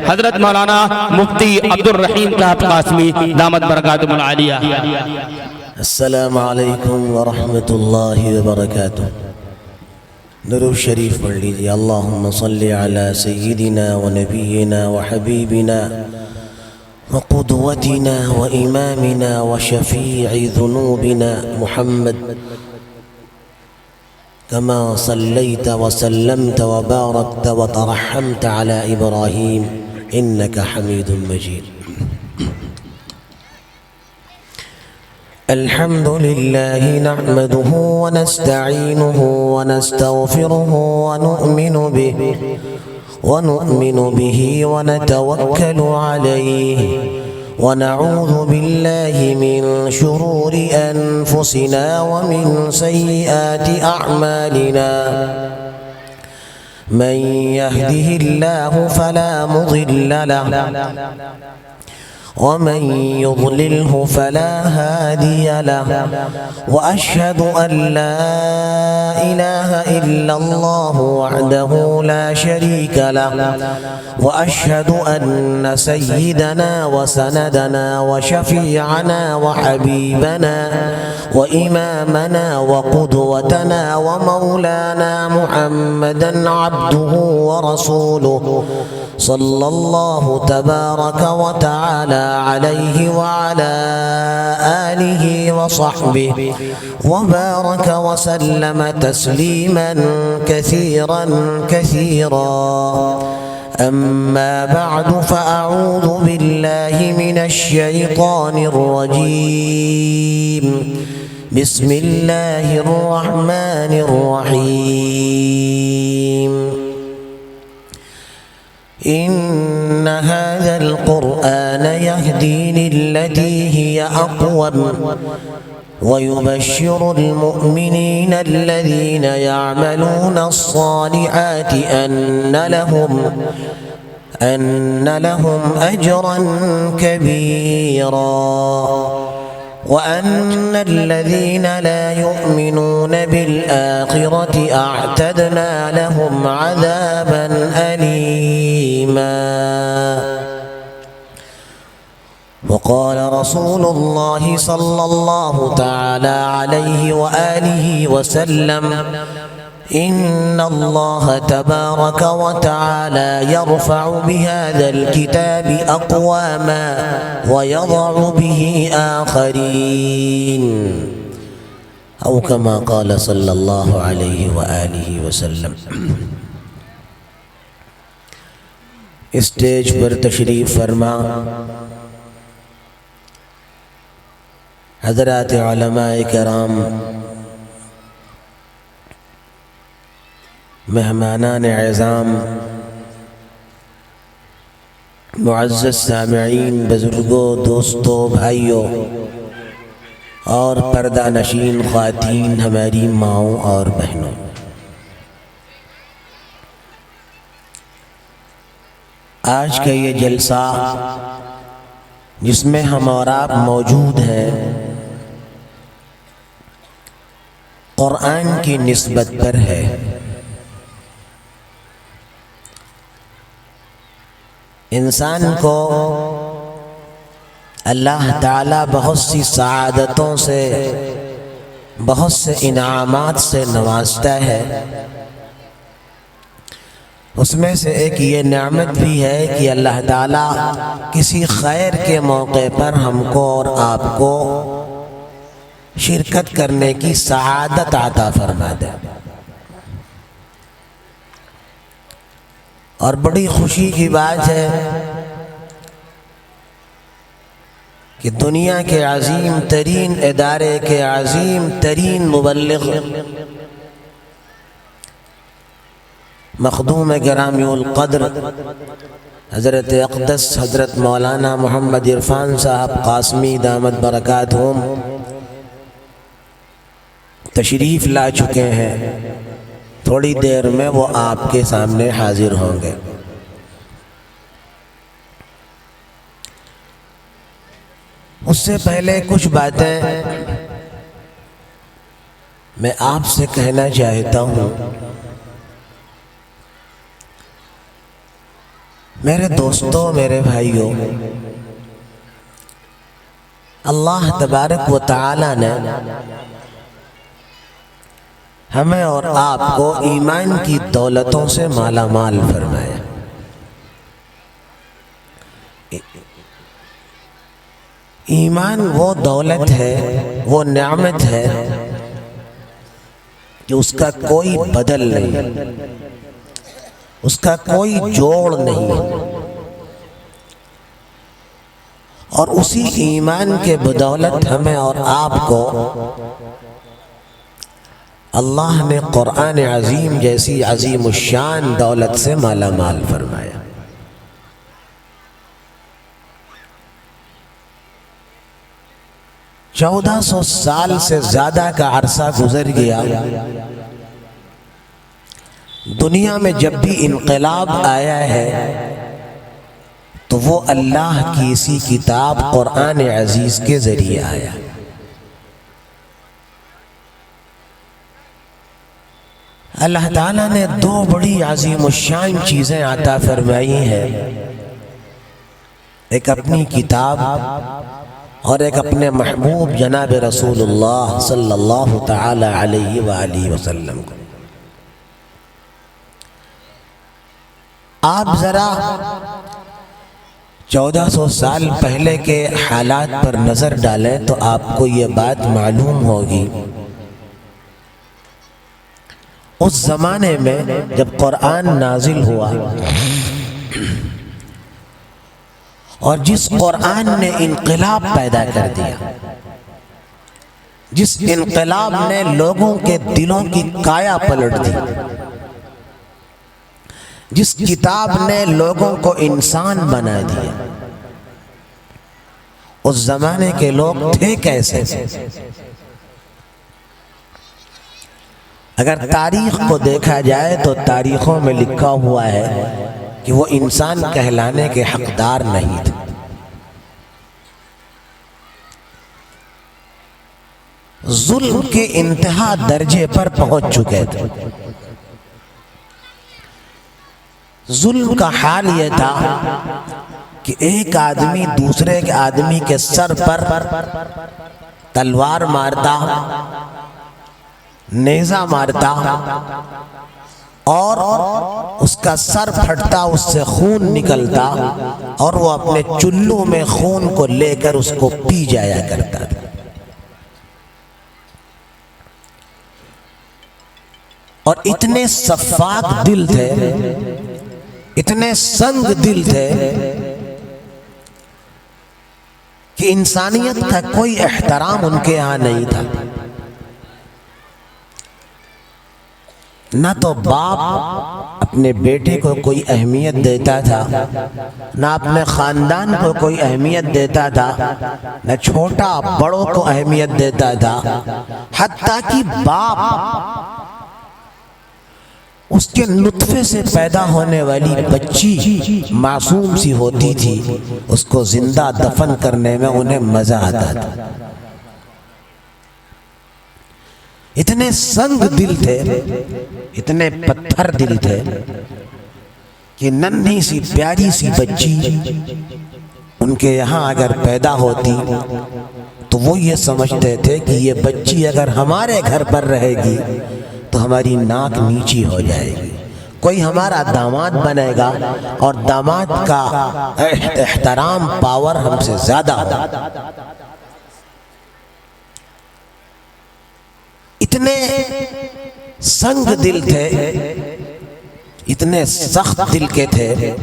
حضرت مولانا مفتی عبدالرحیم صاحب قاسمی دامت برکاتہم العالیہ۔ السلام علیکم ورحمۃ اللہ وبرکاتہ۔ درود شریف پڑھ لیجیے۔ اللہم صلی علی سیدنا و نبینا و حبیبنا وقدوتنا و امامنا و شفیع ذنوبنا محمد كما صليت وسلمت وباركت وترحمت على إبراهيم إنك حميد مجيد. الحمد لله نحمده ونستعينه ونستغفره ونؤمن به ونتوكل عليه ونعوذ بالله من شرور أنفسنا ومن سيئات أعمالنا من يهده الله فلا مضل له ومن يضلله فلا هادي له وأشهد أن لا إله إلا الله وحده لا شريك له وأشهد أن سيدنا وسندنا وشفيعنا وحبيبنا وإمامنا وقدوتنا ومولانا محمدا عبده ورسوله صلى الله تبارك وتعالى عليه وعلى آله وصحبه وبارك وسلم تسليما كثيرا كثيرا. أما بعد فأعوذ بالله من الشيطان الرجيم. بسم الله الرحمن الرحيم. إن هذا القرآن يهدي للتي هي أقوم ويبشر المؤمنين الذين يعملون الصالحات أن لهم أجرا كبيرا وأن الذين لا يؤمنون بالآخرة أعتدنا لهم عذابا أليما. وقال رسول الله صلى الله تعالى عليه وآله وسلم إن الله تبارك وتعالى يرفع بهذا الكتاب أقواما ويضع به آخرين أو كما قال صلى الله عليه وآله وسلم. اسٹیج پر تشریف فرما حضرات علماء کرام، مہمانان اعظام، معزز سامعین، بزرگوں، دوستوں، بھائیوں اور پردہ نشین خواتین، ہماری ماؤں اور بہنوں، آج کا یہ جلسہ جس میں ہم اور آپ موجود ہیں قرآن کی نسبت پر ہے۔ انسان کو اللہ تعالیٰ بہت سی سعادتوں سے، بہت سے انعامات سے نوازتا ہے۔ اس میں سے ایک یہ نعمت بھی ہے کہ اللہ تعالیٰ کسی خیر کے موقع پر ہم کو اور آپ کو شرکت کرنے کی سعادت عطا فرما دے، اور بڑی خوشی کی بات ہے کہ دنیا کے عظیم ترین ادارے کے عظیم ترین مبلغ، مخدوم گرامی القدر حضرت اقدس حضرت مولانا محمد عرفان صاحب قاسمی دامت برکاتہم تشریف لا چکے ہیں۔ تھوڑی دیر میں وہ آپ کے سامنے حاضر ہوں گے۔ اس سے پہلے کچھ باتیں میں آپ سے کہنا چاہتا ہوں۔ میرے دوستوں، میرے بھائیوں، اللہ تبارک و تعالی نے ہمیں اور آپ کو ایمان کی دولتوں سے مالا مال فرمایا۔ ایمان وہ دولت ہے، وہ نعمت ہے کہ اس کا کوئی بدل نہیں، اس کا کوئی جوڑ نہیں، اور اسی ایمان کے بدولت ہمیں اور آپ کو اللہ نے قرآن عظیم جیسی عظیم الشان دولت سے مالا مال فرمایا۔ 1400 سال سے زیادہ کا عرصہ گزر گیا، دنیا میں جب بھی انقلاب آیا ہے تو وہ اللہ کی اسی کتاب قرآن عزیز کے ذریعے آیا۔ اللہ تعالیٰ نے دو بڑی عظیم الشان چیزیں عطا فرمائی ہیں، ایک اپنی کتاب اور ایک اپنے محبوب جناب رسول اللہ صلی اللہ تعالی علیہ وآلہ وسلم کو۔ آپ ذرا 1400 سال پہلے کے حالات پر نظر ڈالیں تو آپ کو یہ بات معلوم ہوگی، اس زمانے میں جب قرآن نازل ہوا اور جس قرآن نے انقلاب پیدا کر دیا، جس انقلاب نے لوگوں کے دلوں کی کایا پلٹ دی، جس کتاب نے لوگوں کو انسان بنا دیا، اس زمانے کے لوگ تھے کیسے؟ اگر تاریخ کو دیکھا جائے تو تاریخوں میں لکھا ہوا ہے کہ وہ انسان کہلانے کے حقدار نہیں تھے۔ ظلم کے انتہا درجے پر پہنچ چکے تھے۔ ظلم کا حال یہ تھا کہ ایک آدمی دوسرے کے آدمی کے سر پر تلوار مارتا، نیزہ مارتا اور اس کا سر پھٹتا، اس سے خون نکلتا اور وہ اپنے چلو میں خون کو لے کر اس کو پی جایا کرتا تھا۔ اور اتنے صفاک دل تھے، اتنے سنگ دل تھے کہ انسانیت کا کوئی احترام ان کے یہاں نہیں تھا۔ نہ تو باپ اپنے بیٹے کو کوئی اہمیت دیتا تھا، نہ اپنے خاندان کو کوئی اہمیت دیتا تھا، نہ چھوٹا بڑوں کو اہمیت دیتا تھا، حتیٰ کہ باپ اس کے نطفے سے پیدا ہونے والی بچی معصوم سی ہوتی تھی، اس کو زندہ دفن کرنے میں انہیں مزہ آتا تھا۔ اتنے سنگ دل تھے، اتنے پتھر دل تھے کہ ننھی سی پیاری سی بچی ان کے یہاں اگر پیدا ہوتی تو وہ یہ سمجھتے تھے کہ یہ بچی اگر ہمارے گھر پر رہے گی تو ہماری ناک نیچی ہو جائے گی، کوئی ہمارا داماد بنے گا اور داماد کا احترام پاور ہم سے زیادہ ہوگا۔ اتنے سنگ دل تھے، اتنے سخت دل کے تھے،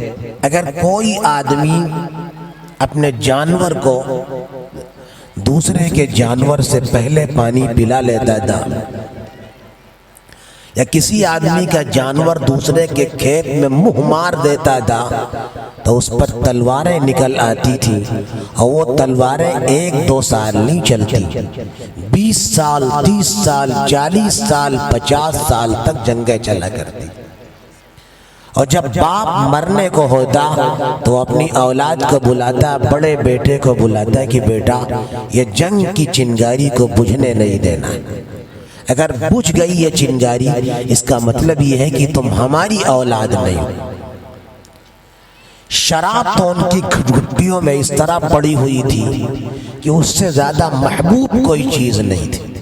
اگر کوئی آدمی اپنے جانور کو دوسرے کے جانور سے پہلے پانی پلا لیتا تھا، یا کسی آدمی کا جانور دوسرے کے کھیت میں منہ مار دیتا تھا تو اس پر تلواریں نکل آتی تھی، اور وہ تلواریں 1-2 سال نہیں چلتی، 20 سال 30 سال 40 سال 50 سال تک جنگیں چلا کرتی۔ اور جب باپ مرنے کو ہوتا تو اپنی اولاد کو بلاتا، بڑے بیٹے کو بلاتا کہ بیٹا یہ جنگ کی چنگاری کو بجھنے نہیں دینا، اگر بجھ گئی یہ چنگاری اس کا مطلب یہ ہے کہ تم ہماری اولاد نہیں ہو۔ شراب تو ان کی گھٹیوں میں اس طرح پڑی ہوئی تھی کہ اس سے زیادہ محبوب کوئی چیز نہیں تھی۔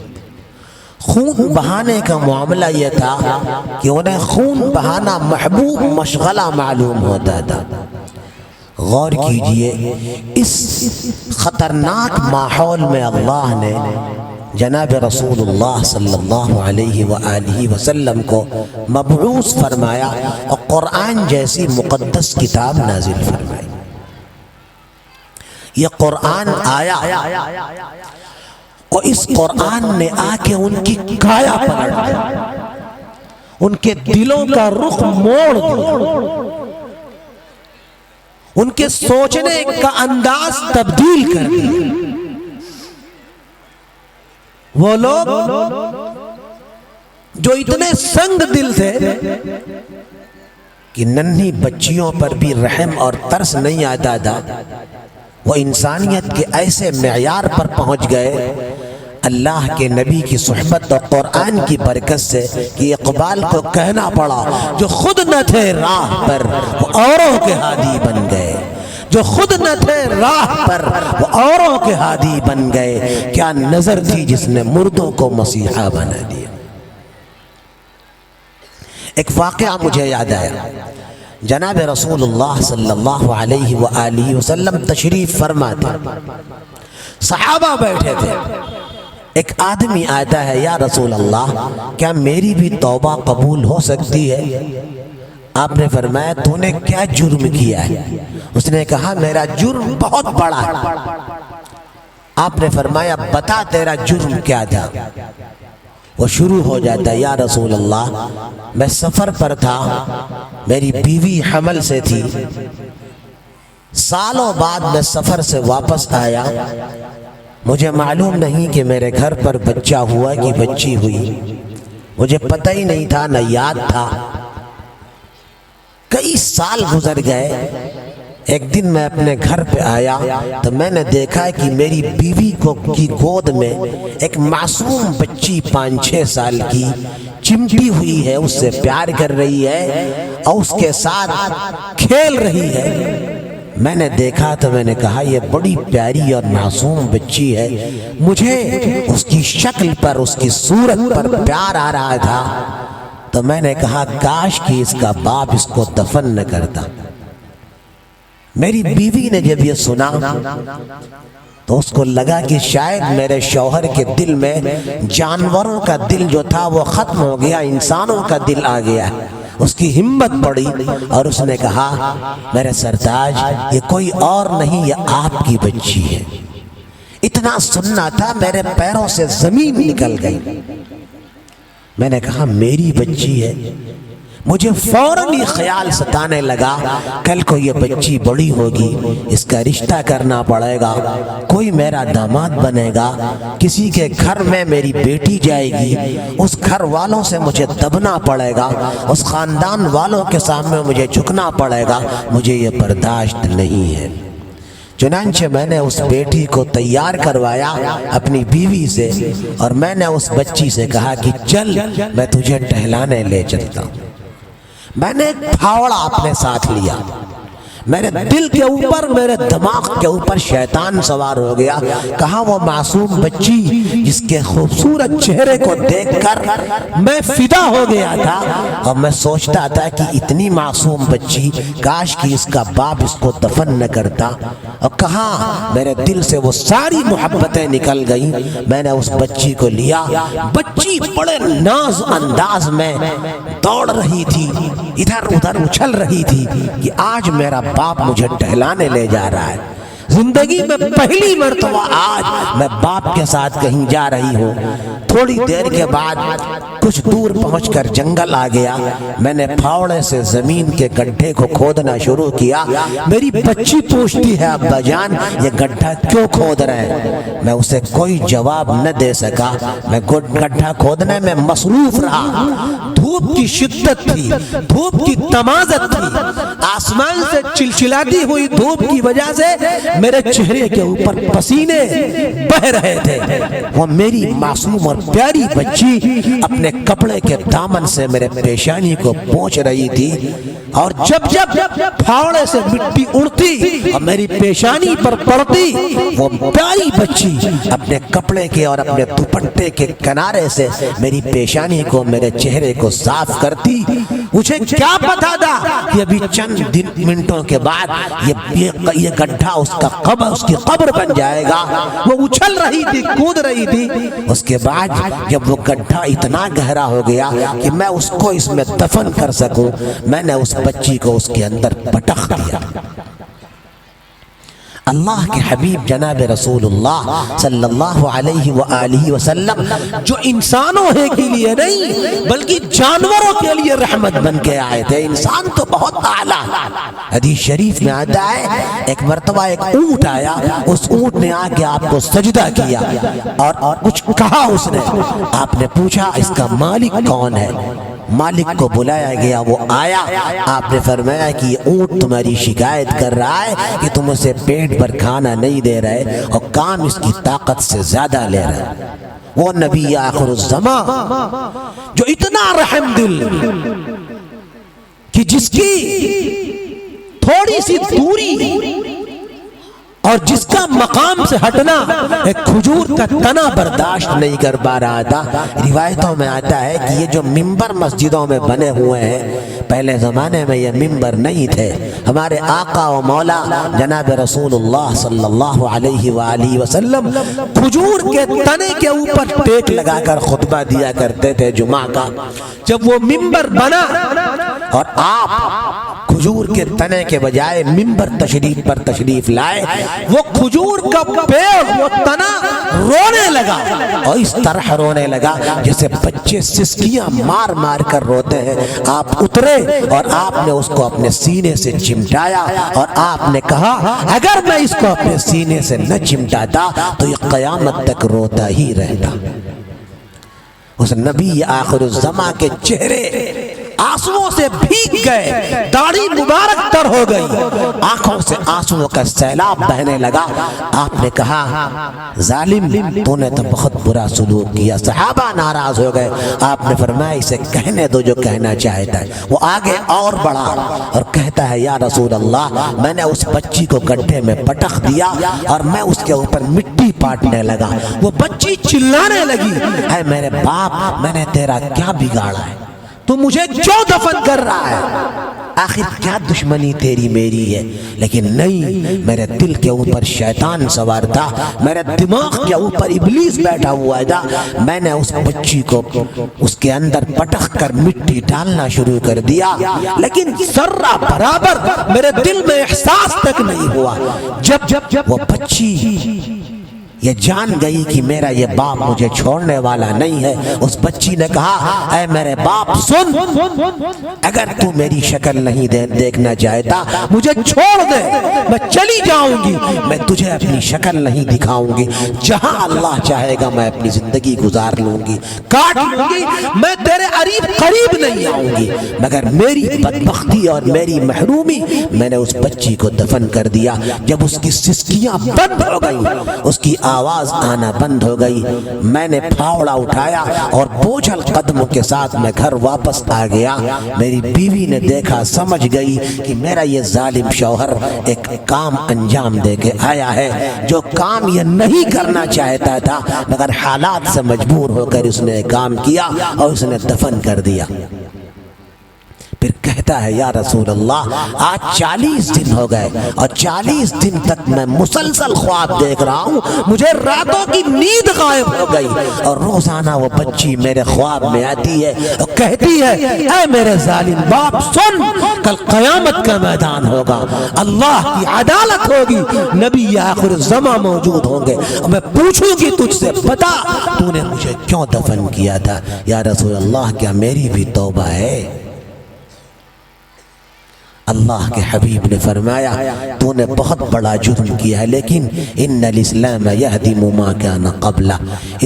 خون بہانے کا معاملہ یہ تھا کہ انہیں خون بہانا محبوب مشغلہ معلوم ہوتا تھا۔ غور کیجئے، اس خطرناک ماحول میں اللہ نے جناب رسول اللہ صلی اللہ علیہ وآلہ وسلم کو مبعوث فرمایا اور قرآن جیسی مقدس کتاب نازل فرمائی۔ یہ قرآن آیا اور اس قرآن نے آ کے ان کی کایا پلٹ دیا، ان کے دلوں کا رخ موڑ دیا، ان کے سوچنے کا انداز تبدیل کر دیا۔ وہ لوگ جو اتنے سنگ دل تھے کہ ننھی بچیوں پر بھی رحم اور ترس نہیں آتا تھا، وہ انسانیت کے ایسے معیار پر پہنچ گئے اللہ کے نبی کی صحبت اور قرآن کی برکت سے کہ اقبال کو کہنا پڑا جو خود نہ تھے راہ پر وہ اوروں کے ہادی بن گئے، جو خود نہ تھے راہ پر وہ اوروں کے ہادی بن گئے، کیا نظر تھی جس نے مردوں کو مسیحا بنا دیا۔ ایک واقعہ مجھے یاد آیا، جناب رسول اللہ صلی اللہ علیہ وآلہ وسلم تشریف فرما تھے، صحابہ بیٹھے تھے، ایک آدمی آتا ہے، یا رسول اللہ کیا میری بھی توبہ قبول ہو سکتی ہے؟ آپ نے فرمایا تو نے کیا جرم کیا ہے؟ اس نے کہا میرا جرم بہت بڑا ہے۔ آپ نے فرمایا بتا تیرا جرم کیا تھا؟ وہ شروع ہو جاتا ہے، یا رسول اللہ میں سفر پر تھا، میری بیوی حمل سے تھی، سالوں بعد میں سفر سے واپس آیا، مجھے معلوم نہیں کہ میرے گھر پر بچہ ہوا کہ بچی ہوئی، مجھے پتہ ہی نہیں تھا، نہ یاد تھا۔ کئی سال گزر گئے، ایک دن میں اپنے گھر پہ آیا تو میں نے دیکھا کہ میری بیوی کی گود میں ایک معصوم بچی 5-6 سال کی چمٹی ہوئی ہے، اس سے پیار کر رہی ہے اور اس کے ساتھ کھیل رہی ہے۔ میں نے دیکھا تو میں نے کہا یہ بڑی پیاری اور معصوم بچی ہے، مجھے اس کی شکل پر، اس کی صورت پر پیار آ رہا تھا، تو میں نے کہا کاش کہ اس کا باپ اس کو دفن نہ کرتا۔ میری بیوی نے جب یہ سنا تو اس کو لگا کہ شاید میرے شوہر کے دل میں جانوروں کا دل جو تھا وہ ختم ہو گیا، انسانوں کا دل آ گیا۔ اس کی ہمت بڑھی اور اس نے کہا میرے سرتاج یہ کوئی اور نہیں، یہ آپ کی بچی ہے۔ اتنا سننا تھا میرے پیروں سے زمین نکل گئی۔ میں نے کہا میری بچی ہے؟ مجھے فوراً یہ خیال ستانے لگا کل کو یہ بچی بڑی ہوگی، اس کا رشتہ کرنا پڑے گا، کوئی میرا داماد بنے گا، کسی کے گھر میں میری بیٹی جائے گی، اس گھر والوں سے مجھے دبنا پڑے گا، اس خاندان والوں کے سامنے مجھے جھکنا پڑے گا، مجھے یہ برداشت نہیں ہے۔ چنانچہ میں نے اس بیٹی کو تیار کروایا اپنی بیوی سے اور میں نے اس بچی سے کہا کہ چل میں تجھے ٹہلانے لے چلتا ہوں۔ میں نے ایک پھاوڑا اپنے ساتھ لیا، میرے دل کے اوپر، میرے دماغ کے اوپر شیطان سوار ہو گیا۔ کہاں وہ معصوم بچی جس کے خوبصورت چہرے کو دیکھ کر میں فدا ہو گیا تھا اور میں سوچتا تھا کہ اتنی معصوم بچی کاش کہ اس کا باپ اس کو دفن نہ کرتا، اور کہاں میرے دل سے وہ ساری محبتیں نکل گئیں۔ میں نے اس بچی کو لیا، بچی بڑے ناز انداز میں دوڑ رہی تھی، ادھر ادھر اچھل رہی تھی کہ آج میرا باپ مجھے ٹہلانے لے جا رہا ہے۔ زندگی میں پہلی مرتبہ آج میں باپ کے ساتھ کہیں جا رہی ہوں۔ تھوڑی دیر کے بعد کچھ دور پہنچ کر جنگل آ گیا، میں نے پھاوڑے سے زمین کے گڈھے کو کھودنا شروع کیا۔ میری بچی پوچھتی ہے ابا جان یہ گڈھا کیوں کھود رہے ہیں؟ میں اسے کوئی جواب نہ دے سکا، میں گڈھا کھودنے میں مصروف رہا۔ دھوپ کی شدت تھی، دھوپ کی تمازت تھی، آسمان سے چلچلاتی ہوئی دھوپ کی وجہ سے میرے چہرے کے اوپر پسینے بہ رہے تھے۔ وہ میری معصوم اور پیاری بچی اپنے کپڑے کے دامن سے میرے پیشانی کو پونچھ رہی تھی، اور جب جب پھاوڑے سے مٹی اڑتی اور میری پیشانی پر پڑتی، وہ پیاری بچی اپنے کپڑے کے اور اپنے دوپٹے کے کنارے سے میری پیشانی کو، میرے چہرے کو صاف کرتی۔ مجھے کیا پتا تھا کہ ابھی چند منٹوں کے بعد یہ گڈھا اس کی قبر بن جائے گا۔ وہ اچھل رہی تھی، کود رہی تھی۔ اس کے بعد جب وہ گڈھا اتنا گہرا ہو گیا کہ میں اس کو اس میں دفن کر سکوں، میں نے اس بچی کو اس کے اندر پٹخ دیا۔ اللہ کے حبیب جناب رسول اللہ صلی اللہ علیہ وآلہ وسلم جو انسانوں کے لیے نہیں بلکہ جانوروں کے لیے رحمت بن کے آئے تھے۔ انسان تو بہت اعلیٰ، حدیث شریف میں آتا ہے ایک مرتبہ ایک اونٹ آیا، اس اونٹ نے آ کے آپ کو سجدہ کیا اور کچھ کہا اس نے۔ آپ نے پوچھا اس کا مالک کون ہے؟ مالک کو بلایا گیا، وہ آیا، آپ نے فرمایا کہ یہ اونٹ تمہاری شکایت کر رہا ہے کہ تم اسے پیٹ پر کھانا نہیں دے رہے اور کام اس کی طاقت سے زیادہ لے رہے۔ وہ نبی آخر الزمان جو اتنا رحم دل کہ جس کی تھوڑی سی دوری اور جس کا مقام سے ہٹنا ایک کھجور کا تنا برداشت نہیں کر پا رہا تھا۔ روایتوں میں آتا ہے کہ یہ جو ممبر مسجدوں میں بنے ہوئے ہیں، پہلے زمانے میں یہ ممبر نہیں تھے۔ ہمارے آقا و مولا جناب رسول اللہ صلی اللہ علیہ وآلہ وسلم کھجور کے تنے کے اوپر ٹیک لگا کر خطبہ دیا کرتے تھے جمعہ کا۔ جب وہ ممبر بنا اور آپ کھجور کے تنے کے بجائے ممبر پر تشریف لائے، وہ کھجور کا پیڑ، وہ تنا رونے لگا، اور اس طرح رونے لگا جیسے بچے سسکیاں مار مار کر روتے ہیں۔ آپ اترے اور آپ نے اس کو اپنے سینے سے چمٹایا اور آپ نے کہا اگر میں اس کو اپنے سینے سے نہ چمٹاتا تو یہ قیامت تک روتا ہی رہتا۔ اس نبی آخر الزمان کے چہرے آنسوؤں سے بھیگ گئے، داڑھی مبارک تر ہو گئی، آنکھوں سے آنسوؤں کا سیلاب بہنے لگا۔ آپ نے کہا ظالم تو نے تو بہت برا سلوک کیا۔ صحابہ ناراض ہو گئے۔ آپ نے فرمایا اسے کہنے دو جو کہنا چاہتا ہے۔ وہ آگے اور بڑھا اور کہتا ہے یا رسول اللہ، میں نے اس بچی کو گڈھے میں پٹخ دیا اور میں اس کے اوپر مٹی پاٹنے لگا۔ وہ بچی چلانے لگی اے میرے باپ، میں نے تیرا کیا بگاڑا ہے؟ تو مجھے کیوں دفن کر رہا ہے؟ آخر کیا دشمنی تیری میری ہے؟ لیکن نہیں، میرے دل کے اوپر شیطان سوار تھا، میرے دماغ کے اوپر ابلیس بیٹھا ہوا تھا۔ میں نے اس بچی کو اس کے اندر پٹخ کر مٹی ڈالنا شروع کر دیا، لیکن ذرہ برابر میرے دل میں احساس تک نہیں ہوا۔ جب وہ بچی یہ جان گئی کہ میرا یہ باپ مجھے چھوڑنے والا نہیں ہے، اس بچی نے کہا اے میرے باپ سن، اگر تو میری شکل نہیں دیکھنا چاہتا مجھے چھوڑ دے، میں چلی جاؤں گی، میں تجھے اپنی شکل نہیں دکھاؤں گی، جہاں اللہ چاہے گا میں اپنی زندگی گزار لوں گی، کاٹ لوں گی، میں تیرے قریب نہیں آؤں گی۔ مگر میری بدبختی اور میری محرومی، میں نے اس بچی کو دفن کر دیا۔ جب اس کی سسکیاں بند ہو گئیں، اس کی آواز آنا بند ہو گئی، میں نے پھاوڑا اٹھایا اور بوجھل قدموں کے ساتھ میں گھر واپس آ گیا۔ میری بیوی نے دیکھا، سمجھ گئی کہ میرا یہ ظالم شوہر ایک کام انجام دے کے آیا ہے، جو کام یہ نہیں کرنا چاہتا تھا، مگر حالات سے مجبور ہو کر اس نے کام کیا اور اس نے دفن کر دیا۔ پھر کہتا ہے یا رسول اللہ، آج 40 دن ہو گئے اور 40 دن تک میں مسلسل خواب دیکھ رہا ہوں، مجھے راتوں کی نیند غائب ہو گئی، اور روزانہ وہ بچی میرے خواب میں آتی ہے اور کہتی ہے اے میرے ظالم باپ سن، کل قیامت کا میدان ہوگا، اللہ کی عدالت ہوگی، نبی آخر الزمان موجود ہوں گے، اور میں پوچھوں گی تجھ سے بتا تو نے مجھے کیوں دفن کیا تھا؟ یا رسول اللہ کیا میری بھی توبہ ہے؟ اللہ کے حبیب نے فرمایا تو نے بہت بڑا جرم کیا ہے، لیکن ان الاسلام یہدم ما کان قبلہ،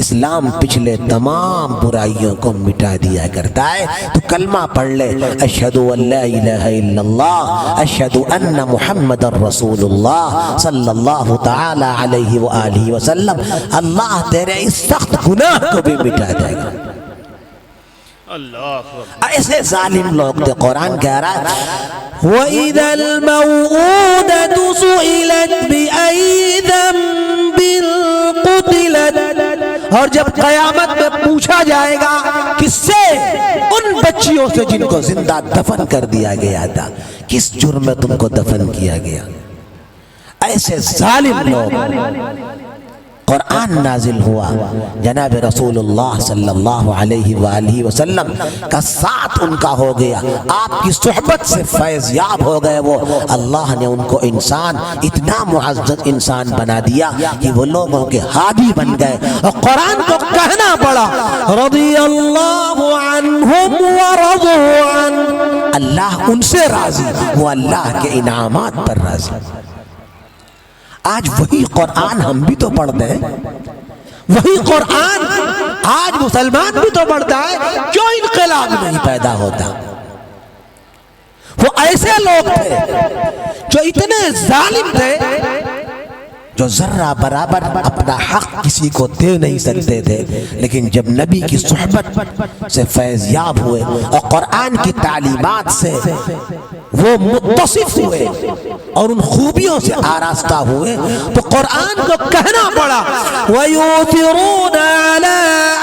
اسلام پچھلے تمام برائیوں کو مٹا دیا کرتا ہے۔ تو کلمہ پڑھ لے، اشہد ان لا الہ الا اللہ، اشہد ان محمد رسول اللہ صلی اللہ تعالی علیہ وآلہ وسلم، اللہ تیرے اس سخت گناہ کو بھی مٹا دے گا۔ ایسے ظالم لوگ تھے۔ قرآن کہہ رہا ہے وَإِذَا الْمَوْءُودَةُ سُئِلَتْ بِأَيِّ ذَنبٍ قُتِلَتْ، اور جب قیامت میں پوچھا جائے گا کس سے؟ ان بچیوں سے جن کو زندہ دفن کر دیا گیا تھا، کس جرم میں تم کو دفن کیا گیا؟ ایسے ظالم لوگ۔ قرآن نازل ہوا، جناب رسول اللہ صلی اللہ علیہ وآلہ وسلم کا ساتھ ان کا ہو گیا، آپ کی صحبت سے فیض یاب ہو گئے وہ۔ اللہ نے ان کو انسان اتنا معزز انسان بنا دیا کہ وہ لوگوں کے ہادی بن گئے، اور قرآن کو کہنا پڑا رضی اللہ عنہم ورضوا عنہ، اللہ ان سے راضی، وہ اللہ کے انعامات پر راضی۔ آج وہی قرآن ہم بھی تو پڑھتے ہیں، وہی قرآن آج مسلمان بھی تو پڑھتا ہے، کیوں انقلاب نہیں پیدا ہوتا؟ وہ ایسے لوگ تھے جو اتنے ظالم تھے، جو ذرہ برابر اپنا حق کسی کو دے نہیں سکتے تھے، لیکن جب نبی کی صحبت سے فیض یاب ہوئے اور قرآن کی تعلیمات سے وہ متصف ہوئے اور ان خوبیوں سے آراستہ ہوئے، تو قرآن کو کہنا پڑا وَيُؤْثِرُونَ عَلَىٰ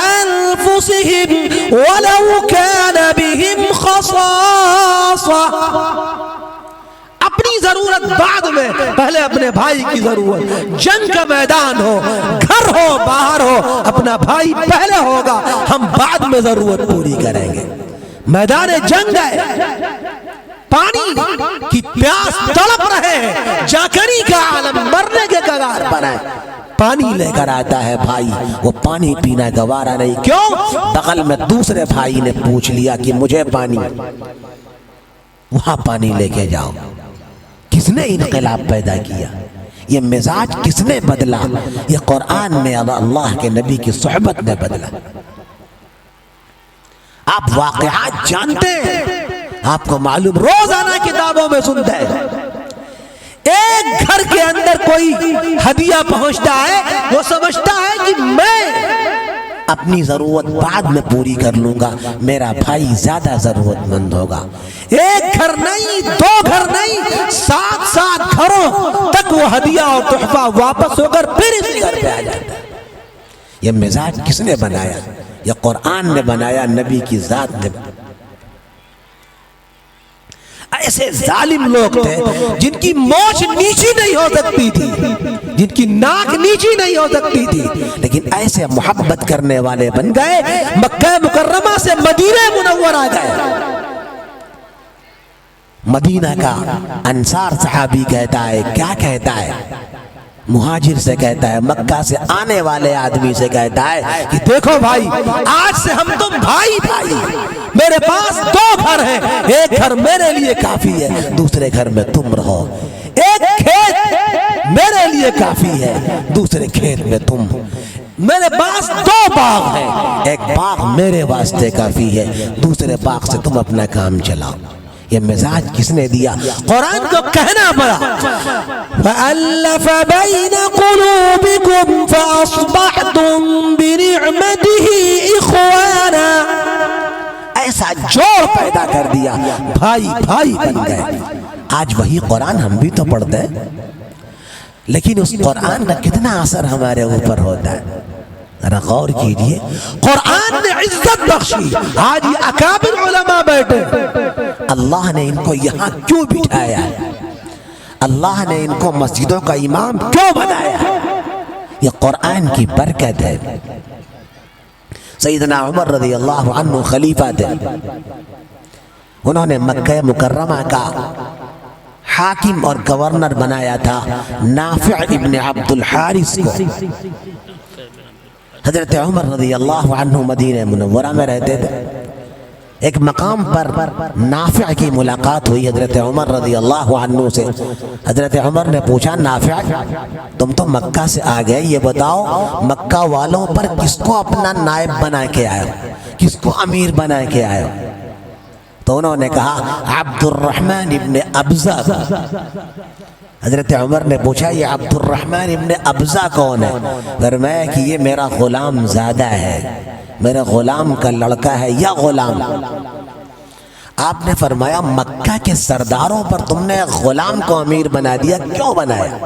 أَنفُسِهِمْ وَلَوْ كَانَ بِهِمْ خَصَاصَةٌ، اپنی ضرورت بعد میں، پہلے اپنے بھائی کی ضرورت، جنگ کا میدان ہو، گھر ہو باہر ہو، اپنا بھائی پہلے ہوگا، ہم بعد میں ضرورت پوری کریں گے۔ میدان جنگ ہے، پانی کی پیاس تڑپ رہے ہیں، جاکری کا عالم مرنے کے کگار پر ہے، پانی لے کر آتا ہے بھائی، وہ پانی پینا گوارا نہیں، کیوں؟ بغل میں دوسرے بھائی نے پوچھ لیا کہ مجھے پانی، وہاں پانی لے کے جاؤ۔ کس نے انقلاب پیدا کیا؟ یہ مزاج کس نے بدلا؟ یہ قرآن میں اللہ کے نبی کی صحبت نے بدلا۔ آپ واقعات جانتے ہیں، آپ کو معلوم، روزانہ کتابوں میں سنتے ہیں، ایک گھر کے اندر کوئی ہدیہ پہنچتا ہے، وہ سمجھتا ہے کہ میں اپنی ضرورت بعد میں پوری کر لوں گا، میرا بھائی زیادہ ضرورت مند ہوگا۔ ایک گھر نہیں، دو گھر نہیں، 7 گھروں تک وہ ہدیہ اور تحفہ واپس ہو کر پھر اسی گھر پہ آ جاتا ہے۔ یہ مزاج کس نے بنایا؟ یہ قرآن نے بنایا، نبی کی ذات نے بنایا۔ ایسے ظالم لوگ تھے جن کی موچھ نیچی نہیں ہو سکتی تھی، جن کی ناک نیچی نہیں ہو سکتی تھی، لیکن ایسے محبت کرنے والے بن گئے، مکہ مکرمہ سے مدینہ منور آ گئے۔ مدینہ کا انصار صحابی کہتا ہے، کیا کہتا ہے؟ مہاجر سے کہتا ہے، مکہ سے آنے والے آدمی سے کہتا ہے کہ دیکھو بھائی، آج سے ہم تم بھائی بھائی، میرے پاس 2 گھر ہیں، ایک گھر میرے لیے کافی ہے، دوسرے گھر میں تم رہو، ایک کھیت میرے لیے کافی ہے، دوسرے کھیت میں تم، میرے پاس 2 باغ ہیں، ایک باغ میرے واسطے کافی ہے، دوسرے باغ سے تم اپنا کام چلاؤ۔ یہ مزاج کس نے دیا؟ قرآن کو کہنا پڑا فَأَلَّفَ بَيْنَ قُلُوبِكُمْ فَأَصْبَحْتُمْ بِنِعْمَتِهِ إِخْوَانًا، ایسا جوڑ پیدا کر دیا، بھائی بھائی بن گئے۔ آج وہی قرآن ہم بھی تو پڑھتے ہیں، لیکن اس قرآن کا کتنا اثر ہمارے اوپر ہوتا ہے؟ ذرا غور کیجئے، قرآن نے عزت بخشی، آج یہ اکابر علماء بیٹھے، اللہ نے ان کو یہاں کیوں بٹھایا ہے؟ اللہ نے ان کو مسجدوں کا امام کیوں بنایا ہے؟ یہ قرآن کی برکت ہے۔ سیدنا عمر رضی اللہ عنہ خلیفہ تھے، انہوں نے مکہ مکرمہ کا حاکم اور گورنر بنایا تھا نافع ابن عبد الحارث کو۔ حضرت عمر رضی اللہ عنہ مدینہ منورہ میں رہتے تھے، ایک مقام پر نافع کی ملاقات ہوئی حضرت عمر رضی اللہ عنہ سے۔ حضرت عمر نے پوچھا نافع تم تو مکہ سے آ گئے، یہ بتاؤ مکہ والوں پر کس کو اپنا نائب بنا کے آئے ہو، کس کو امیر بنا کے آئے ہو؟ تو انہوں نے کہا عبد الرحمن ابن ابزہ۔ حضرت عمر نے پوچھا یہ عبد الرحمن ابن ابزہ کون ہے؟ فرمایا کہ یہ میرا غلام زادہ ہے، میرے غلام کا لڑکا ہے یا غلام۔ آپ نے فرمایا مکہ کے سرداروں پر تم نے غلام کو امیر بنا دیا، کیوں بنایا؟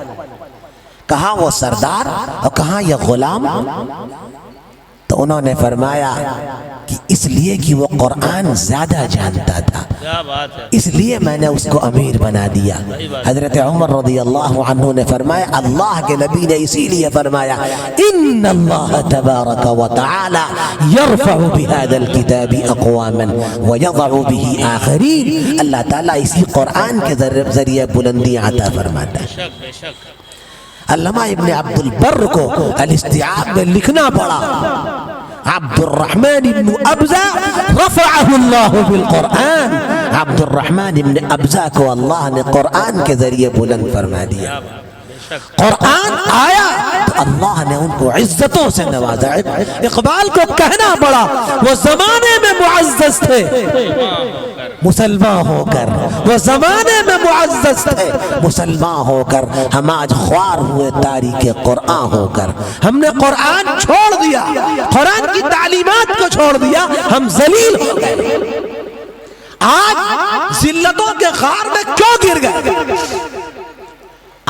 کہاں وہ سردار اور کہاں یہ غلام؟ تو انہوں نے فرمایا کہ اس لیے کہ وہ قرآن زیادہ جانتا تھا، اس لیے میں نے اس کو امیر بنا دیا۔ حضرت عمر رضی اللہ عنہ نے فرمایا اللہ کے نبی نے اسی لیے فرمایا ان اللہ تبارک و تعالی یرفع بهذا الكتاب اقواما ویضع به آخرین۔ اللہ تعالیٰ اسی قرآن کے ذریعے بلندی عطا فرماتا ہے۔ علامہ ابن عبد البر کو الاستیعاب میں لکھنا پڑا عبد الرحمن ابن ابزہ رفعہ اللہ بالقرآن، عبد الرحمن ابن ابزہ کو اللہ نے قرآن کے ذریعے بلند فرما دیا۔ قرآن آیا تو اللہ نے ان کو عزتوں سے نوازا۔ اقبال کو کہنا پڑا وہ زمانے میں معزز تھے مسلمان ہو کر، وہ زمانے میں معزز تھے مسلمان ہو کر، ہم آج خوار ہوئے تاریخ قرآن ہو کر۔ ہم نے قرآن چھوڑ دیا، قرآن کی تعلیمات کو چھوڑ دیا، ہم ذلیل ہو گئے۔ آج ذلتوں کے غار میں کیوں گر گئے؟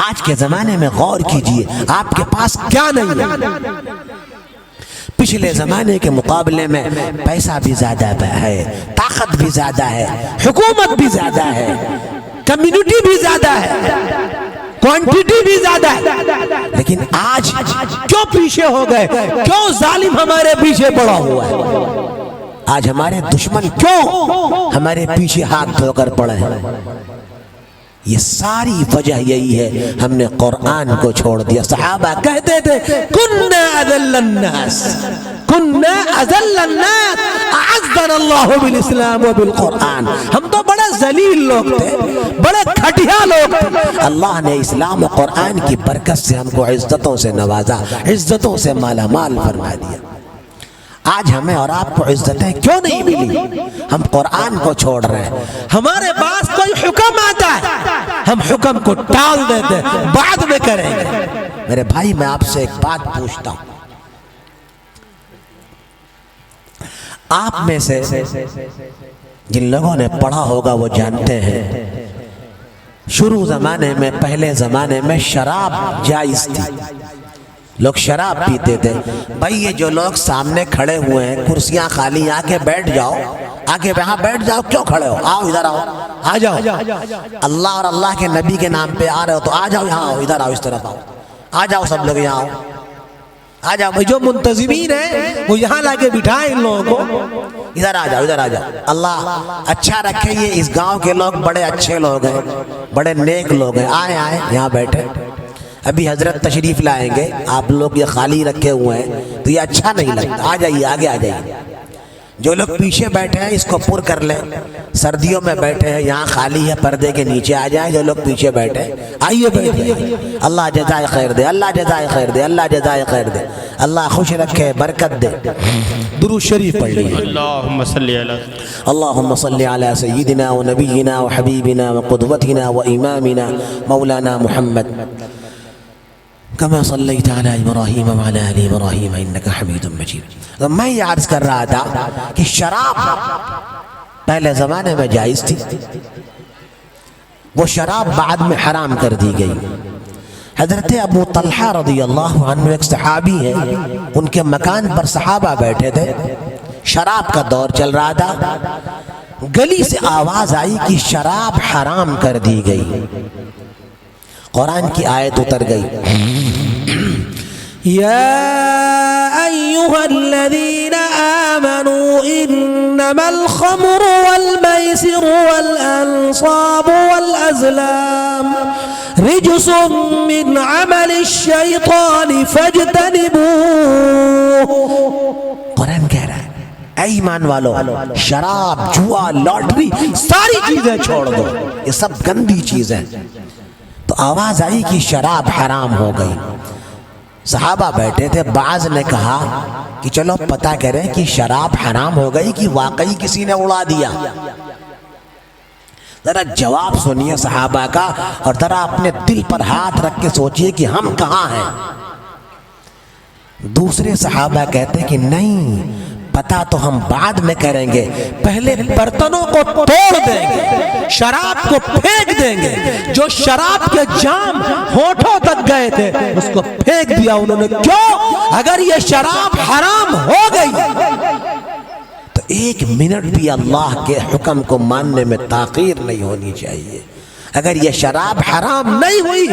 آج کے زمانے میں غور کیجئے آپ کے پاس کیا نہیں ہے۔ پچھلے زمانے کے مقابلے میں پیسہ بھی زیادہ ہے، طاقت بھی زیادہ ہے، حکومت بھی زیادہ ہے، کمیونٹی بھی زیادہ ہے، کوانٹیٹی بھی زیادہ ہے، لیکن آج کیوں پیچھے ہو گئے؟ کیوں ظالم ہمارے پیچھے پڑا ہوا ہے؟ آج ہمارے دشمن کیوں ہمارے پیچھے ہاتھ دھو کر پڑے ہیں؟ یہ ساری وجہ یہی ہے ہم نے قرآن کو چھوڑ دیا۔ صحابہ کہتے تھے کننا اذل الناس، کننا اذل الناس اعزنا اللہ بالاسلام و بالقرآن۔ ہم تو بڑے ذلیل لوگ تھے، بڑے گھٹیا لوگ تھے، اللہ نے اسلام و قرآن کی برکت سے ہم کو عزتوں سے نوازا، عزتوں سے مالا مال فرما دیا۔ آج ہمیں اور آپ کو عزتیں کیوں نہیں ملی؟ ہم قرآن کو چھوڑ رہے ہیں۔ ہمارے پاس کوئی حکم آتا ہے ہم حکم کو ٹال دیتے ہیں، بعد میں کریں گے۔ میرے بھائی میں آپ سے ایک بات پوچھتا ہوں، آپ میں سے جن لوگوں نے پڑھا ہوگا وہ جانتے ہیں شروع زمانے میں، پہلے زمانے میں شراب جائز تھی، لوگ شراب پیتے تھے۔ بھائی یہ جو لوگ سامنے کھڑے ہوئے ہیں، کرسیاں خالی، آ کے بیٹھ جاؤ، آگے وہاں بیٹھ جاؤ، کیوں کھڑے ہو؟ آؤ ادھر آؤ، آ جاؤ، اللہ اور اللہ کے نبی کے نام پہ آ رہے ہو تو آ جاؤ، یہاں آؤ، ادھر آؤ، اس طرف آؤ، آ جاؤ سب لوگ یہاں آؤ، آ جاؤ۔ بھائی جو منتظمین ہیں وہ یہاں لا کے بٹھائیں ان لوگوں کو، ادھر آ جاؤ، ادھر آ جاؤ۔ اللہ اچھا رکھے، یہ اس گاؤں کے لوگ بڑے اچھے لوگ ہیں، بڑے نیک لوگ ہیں، آئے آئے یہاں بیٹھے۔ ابھی حضرت تشریف لائیں گے، آپ لوگ یہ خالی رکھے ہوئے ہیں تو یہ اچھا نہیں لگتا، آ جائیے، آگے آ جائیے۔ جو لوگ پیچھے بیٹھے ہیں اس کو پر کر لیں، سردیوں میں بیٹھے ہیں یہاں خالی ہے، پردے کے نیچے آ جائیں۔ جو لوگ پیچھے بیٹھے ہیں آئیے بیٹھے، اللہ جزائے خیر دے، اللہ جزائے خیر دے، اللہ جزائے خیر دے، اللہ خوش رکھے، برکت دے۔ درود شریف پڑھ لیجیے۔ اللہم صلی علی اللہم صلی علی سیدنا و نبینا و حبیبنا و قدوتنا و امامنا مولانا محمد کما صلیت علی ابراہیم وعلی آل ابراہیم انک حمید مجید۔ میں یہ عرض کر رہا تھا کہ شراب پہلے زمانے میں جائز تھی، وہ شراب بعد میں حرام کر دی گئی۔ حضرت ابو طلحہ رضی اللہ عنہ ایک صحابی ہیں، ان کے مکان پر صحابہ بیٹھے تھے، شراب کا دور چل رہا تھا، گلی سے آواز آئی کہ شراب حرام کر دی گئی۔ قرآن کی آیت اتر گئی، یا ایہا الذین آمنوا انما الخمر والمیسر والانصاب والازلام رجس من عمل الشیطان فاجتنبوه۔ قرآن کہہ رہا ہے اے ایمان والو، شراب، جوا، لاٹری، ساری چیزیں چھوڑ دو، یہ سب گندی چیزیں۔ تو آواز آئی کہ شراب حرام ہو گئی۔ صحابہ بیٹھے تھے، بعض نے کہا کہ چلو پتہ کریں کہ شراب حرام ہو گئی کہ واقعی کسی نے اڑا دیا۔ ذرا جواب سنیے صحابہ کا، اور ذرا اپنے دل پر ہاتھ رکھ کے سوچئے کہ ہم کہاں ہیں۔ دوسرے صحابہ کہتے کہ نہیں، پتہ تو ہم بعد میں کریں گے، پہلے برتنوں کو توڑ دیں گے، شراب کو پھینک دیں گے، جو شراب کے جام ہونٹوں تک گئے تھے اس کو پھینک دیا انہوں نے۔ کیوں؟ اگر یہ شراب حرام ہو گئی تو ایک منٹ بھی اللہ کے حکم کو ماننے میں تاخیر نہیں ہونی چاہیے۔ اگر یہ شراب حرام نہیں ہوئی،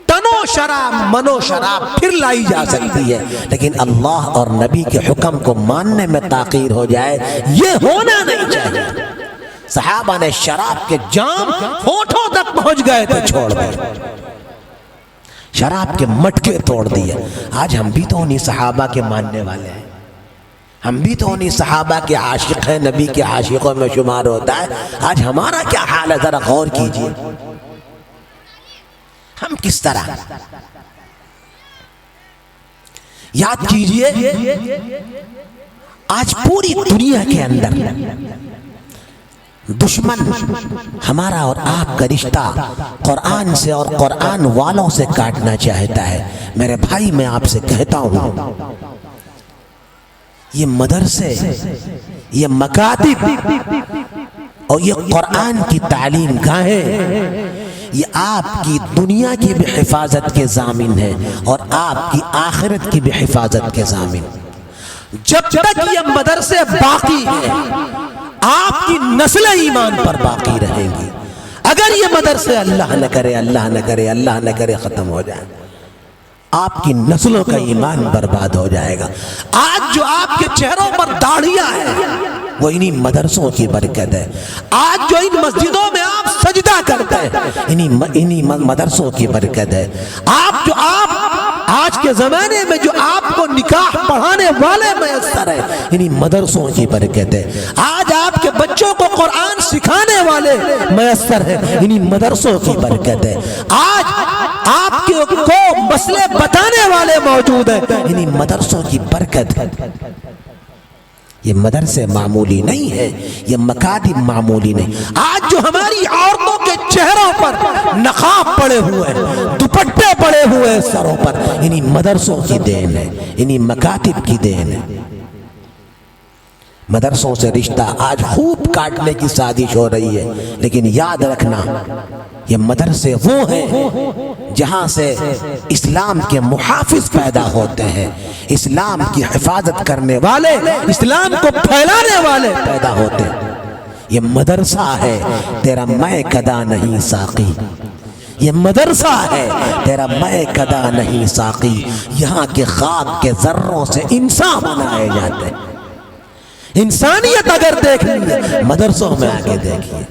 تنو شراب منو شراب پھر لائی جا سکتی ہے، لیکن اللہ اور نبی کے حکم کو ماننے میں تاخیر ہو جائے، یہ ہونا نہیں چاہیے۔ صحابہ نے شراب کے جام ہونٹوں تک پہنچ گئے تھے، چھوڑ دے، شراب کے مٹکے توڑ دیے۔ آج ہم بھی تو انہی صحابہ کے ماننے والے ہیں، ہم بھی تو انہی صحابہ کے عاشق ہیں، نبی کے عاشقوں میں شمار ہوتا ہے۔ آج ہمارا کیا حال ہے، ذرا غور کیجئے، ہم کس طرح یاد کیجئے، آج پوری دنیا کے اندر دشمن ہمارا اور آپ کا رشتہ قرآن سے اور قرآن والوں سے کاٹنا چاہتا ہے۔ میرے بھائی، میں آپ سے کہتا ہوں، یہ مدرسے، یہ مکاتب اور یہ قرآن کی تعلیم گاہیں، یہ آپ کی دنیا کی بھی حفاظت کے ضامن ہے اور آپ کی آخرت کی بھی حفاظت کے ضامن۔ جب تک یہ مدرسے باقی ہیں، آپ کی نسل ایمان پر باقی رہیں گی۔ اگر یہ مدرسے اللہ نہ کرے، اللہ نہ کرے، اللہ نہ کرے ختم ہو جائے، آپ کی نسلوں کا ایمان برباد ہو جائے گا۔ آج جو آپ کے چہروں پر داڑھیاں ہیں وہ انہی مدرسوں کی برکت ہے۔ آج جو ان مسجدوں میں آپ سجدہ کرتے ہیں انہی مدرسوں کی برکت ہے۔ آپ آج کے زمانے میں جو آپ کو نکاح پڑھانے والے میسر ہیں انہی مدرسوں کی برکت ہے۔ آج آپ کے بچوں کو قرآن سکھانے والے میسر ہیں انہی مدرسوں کی برکت ہے۔ آج آپ کو مسئلے بتانے والے موجود ہیں انہی مدرسوں کی برکت ہے۔ یہ مدرسے معمولی نہیں ہے، یہ مکاتب معمولی نہیں۔ آج جو ہماری عورتوں کے چہروں پر نقاب پڑے ہوئے ہیں، دوپٹے پڑے ہوئے ہیں سروں پر، انہی مدرسوں کی دین ہے، انہی مکاتب کی دین ہے۔ مدرسوں سے رشتہ آج خوب کاٹنے کی سازش ہو رہی ہے، لیکن یاد رکھنا یہ مدرسے وہ ہیں جہاں سے اسلام کے محافظ پیدا ہوتے ہیں، اسلام کی حفاظت کرنے والے، اسلام کو پھیلانے والے پیدا ہوتے ہیں۔ یہ مدرسہ ہے، تیرا میں کدا نہیں ساقی، یہ مدرسہ ہے، تیرا میں کدا نہیں ساقی۔ یہاں کے خاک کے ذروں سے انسان بنائے جاتے ہیں۔ انسانیت اگر دیکھنی ہے مدرسوں میں آگے دیکھیے۔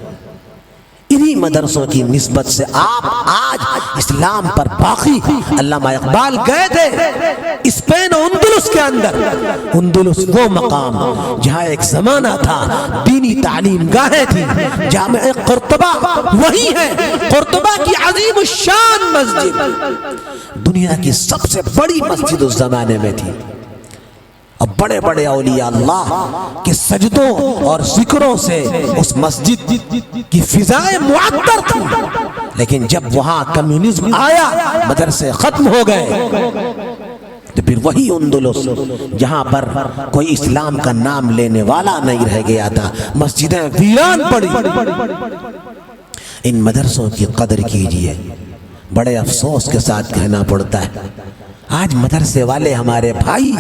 انہی مدرسوں کی نسبت سے آپ آج اسلام پر باقی۔ علامہ اقبال گئے تھے اسپین و اندلس کے اندر۔ اندلس وہ مقام جہاں ایک زمانہ تھا دینی تعلیم گاہیں تھی۔ جامع قرطبہ وہی ہے، قرطبہ کی عظیم الشان مسجد، دنیا کی سب سے بڑی مسجد اس زمانے میں تھی۔ اب بڑے بڑے اولیاء اللہ کے سجدوں اور ذکروں سے اس مسجد کی فضائیں معطر تھی، لیکن جب وہاں کمیونزم آیا، مدرسے ختم ہو گئے، تو پھر وہی اندلس جہاں پر کوئی اسلام کا نام لینے والا نہیں رہ گیا تھا، مسجدیں ویران پڑی۔ ان مدرسوں کی قدر کیجئے۔ بڑے افسوس کے ساتھ کہنا پڑتا ہے آج مدرسے والے ہمارے بھائی،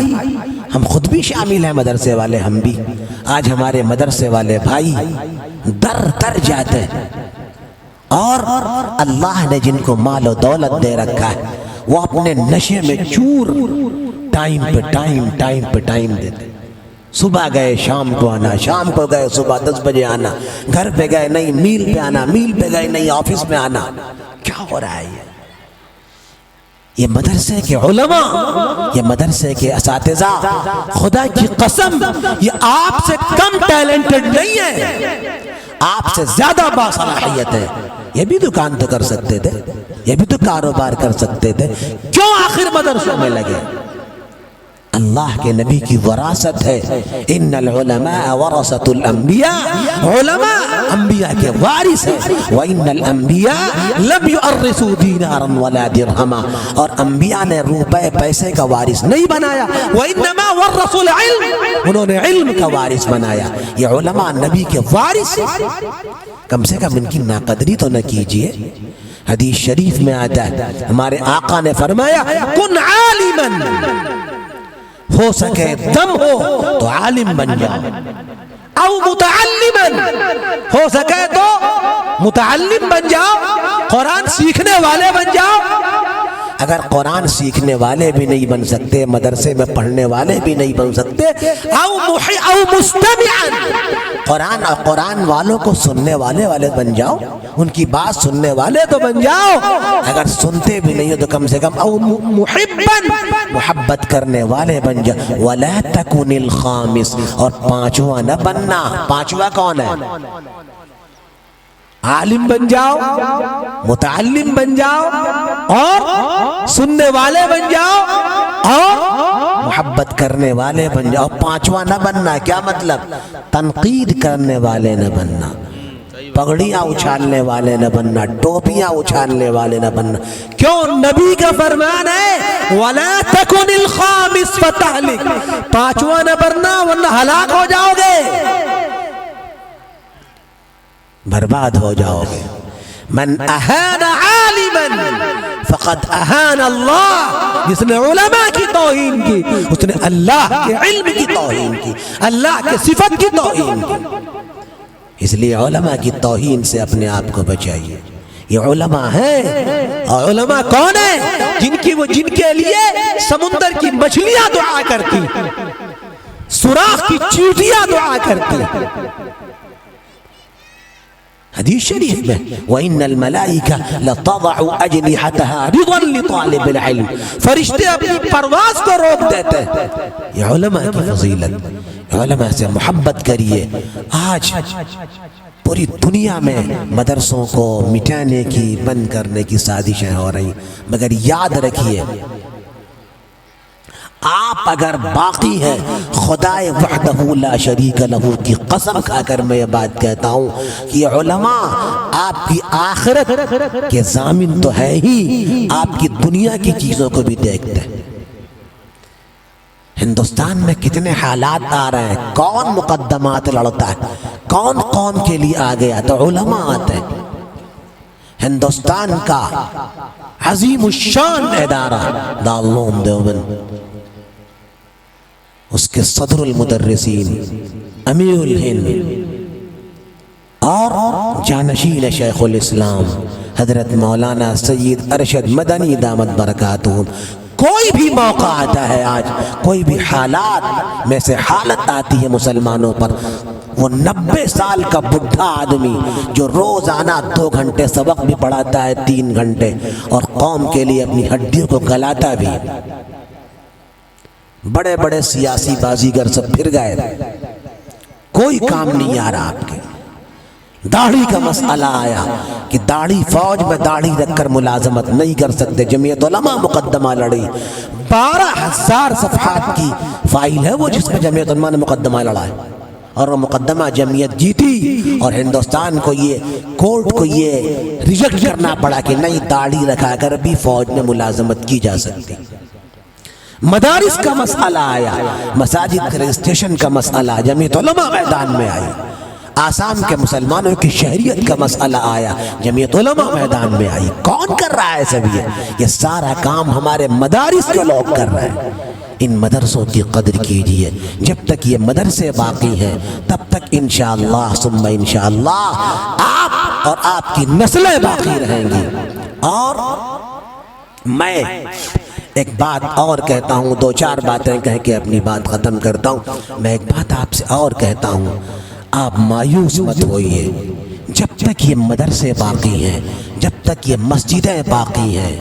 ہم خود بھی شامل ہیں مدرسے والے، ہم بھی آج ہمارے مدرسے والے بھائی در در جاتے ہیں، اور اللہ نے جن کو مال و دولت دے رکھا ہے وہ اپنے نشے میں چور ٹائم پہ ٹائم دیتے۔ صبح گئے شام کو آنا، شام کو گئے صبح 10 بجے آنا، گھر پہ گئے نہیں میل پہ آنا، میل پہ گئے نہیں آفس میں آنا۔ کیا ہو رہا ہے یہ مدرسے کے علماء، یہ مدرسے کے اساتذہ، خدا کی قسم یہ آپ سے کم ٹیلنٹڈ نہیں ہے، آپ سے زیادہ باصلاحیت ہے۔ یہ بھی دکان تو کر سکتے تھے، یہ بھی تو کاروبار کر سکتے تھے، کیوں آخر مدرسوں میں لگے؟ اللہ کے نبی کی وراثت ہے، ان العلماء ورثۃ الانبیاء، علماء انبیاء کے وارث ہیں، وان الانبیاء لم یورثوا دینارا ولا درہما، اور انبیاء نے روپے پیسے کا وارث نہیں بنایا، وانما ورثوا العلم، انہوں نے علم کا وارث بنایا۔ یہ علماء نبی کے وارث ہیں، کم سے کم ان کی ناقدری تو نہ کیجئے۔ حدیث شریف میں آتا ہے ہمارے آقا نے فرمایا کن عالما، ہو سکے دم ہو تو عالم بن جاؤ، او متعلما، ہو سکے تو متعلم بن جاؤ، قرآن سیکھنے والے بن جاؤ۔ اگر قرآن سیکھنے والے بھی نہیں بن سکتے، مدرسے میں پڑھنے والے بھی نہیں بن سکتے، او مستمعا، قرآن والوں کو سننے والے بن جاؤ، ان کی بات سننے والے تو بن جاؤ، اگر سنتے بھی نہیں ہو تو کم سے کم او محبا، محبت کرنے والے بن جاؤ، ولا تکن الخامس، اور پانچواں نہ بننا۔ پانچواں کون ہے؟ عالم بن جاؤ، متعلم بن جاؤ، اور سننے والے بن جاؤ، اور محبت کرنے والے بن جاؤ۔ پانچواں نہ بننا کیا مطلب؟ تنقید کرنے والے نہ بننا، پگڑیاں اچھالنے والے نہ بننا، ٹوپیاں اچھالنے والے نہ بننا۔ کیوں؟ نبی کا فرمان ہے وَلَا تَكُنِ الْخَامِسَ فَتَهْلِكَ، پانچواں نہ بننا ورنہ ہلاک ہو جاؤ گے، برباد ہو جاؤ گے۔ من اہان عالما فقد اہان اللہ، جس نے علماء کی توہین کی اس نے اللہ کے علم کی توہین کی، اللہ کے صفت کی توہین کی۔ اس لیے علماء کی توہین سے اپنے آپ کو بچائیے۔ یہ علماء ہیں، اور علماء کون ہیں؟ جن کے لیے سمندر کی مچھلیاں دعا کرتی، سوراخ کی چیونٹیاں دعا کرتی۔ حدیث شریف میں وَإِنَّ الْمَلَائِكَةَ لَتَضَعُ أَجْنِحَتَهَا رِضًا لِطَالِبِ الْعِلْمِ، فرشتے اپنی پرواز کو روک دیتے ہیں۔ یہ علماء کی فضیلت، علماء سے محبت کریے۔ آج پوری دنیا میں مدرسوں کو مٹانے کی، بند کرنے کی سازشیں ہو رہی، مگر یاد رکھیے آپ اگر باقی ہیں، خدائے وحدہ لا شریک لہ کی قسم کھا کر میں یہ بات کہتا ہوں کہ یہ علماء آپ کی آخرت کے ضامن تو ہے ہی، آپ کی دنیا کی چیزوں کو بھی دیکھتے ہیں۔ ہندوستان میں کتنے حالات آ رہے ہیں، کون مقدمات لڑتا ہے، کون قوم کے لیے آ گیا تو علماء آتے ہیں۔ ہندوستان کا عظیم الشان ادارہ دارالعلوم دیوبند، اس کے صدر المدرسین امیر الہند اور جانشین شیخ الاسلام حضرت مولانا سید ارشد مدنی دامت برکاتہم، کوئی بھی موقع آتا ہے، آج کوئی بھی حالات میں سے حالت آتی ہے مسلمانوں پر، وہ 90 سال کا بڈھا آدمی جو روزانہ 2 گھنٹے سبق بھی پڑھاتا ہے، 3 گھنٹے، اور قوم کے لیے اپنی ہڈیوں کو گلاتا بھی۔ بڑے بڑے سیاسی بازیگر سب پھر گئے، کوئی کام نہیں آ رہا آپ کے۔ داڑھی کا مسئلہ آیا کہ داڑھی، فوج میں داڑھی رکھ کر ملازمت نہیں کر سکتے، جمعیت علماء مقدمہ لڑی، 12,000 صفحات کی فائل ہے وہ جس میں جمعیت علماء نے مقدمہ لڑا ہے، اور وہ مقدمہ جمعیت جیتی، اور ہندوستان کو یہ کورٹ کو یہ ریجیکٹ کرنا پڑا کہ نہیں، داڑھی رکھا کر بھی فوج میں ملازمت کی جا سکتی۔ مدارس کا مسئلہ آیا، مساجد کے رجسٹریشن کا مسئلہ، جمعیت علماء میدان میں آئی۔ آسام کے مسلمانوں کی شہریت کا مسئلہ آیا، جمعیت علماء میدان میں آئی۔ کون کر رہا ہے سب یہ سارا کام ہمارے مدارس کے لوگ کر رہے ہیں۔ ان مدرسوں کی قدر کیجئے، جب تک یہ مدرسے باقی ہیں تب تک انشاءاللہ ثم انشاءاللہ آپ اور آپ کی نسلیں باقی رہیں گی۔ اور میں ایک بات اور کہتا ہوں، 2-4 باتیں کہہ کے اپنی بات ختم کرتا ہوں۔ میں ایک بات آپ سے اور کہتا ہوں، آپ مایوس مت ہوئیے، جب تک یہ مدرسے باقی ہیں، جب تک یہ مسجدیں باقی ہیں،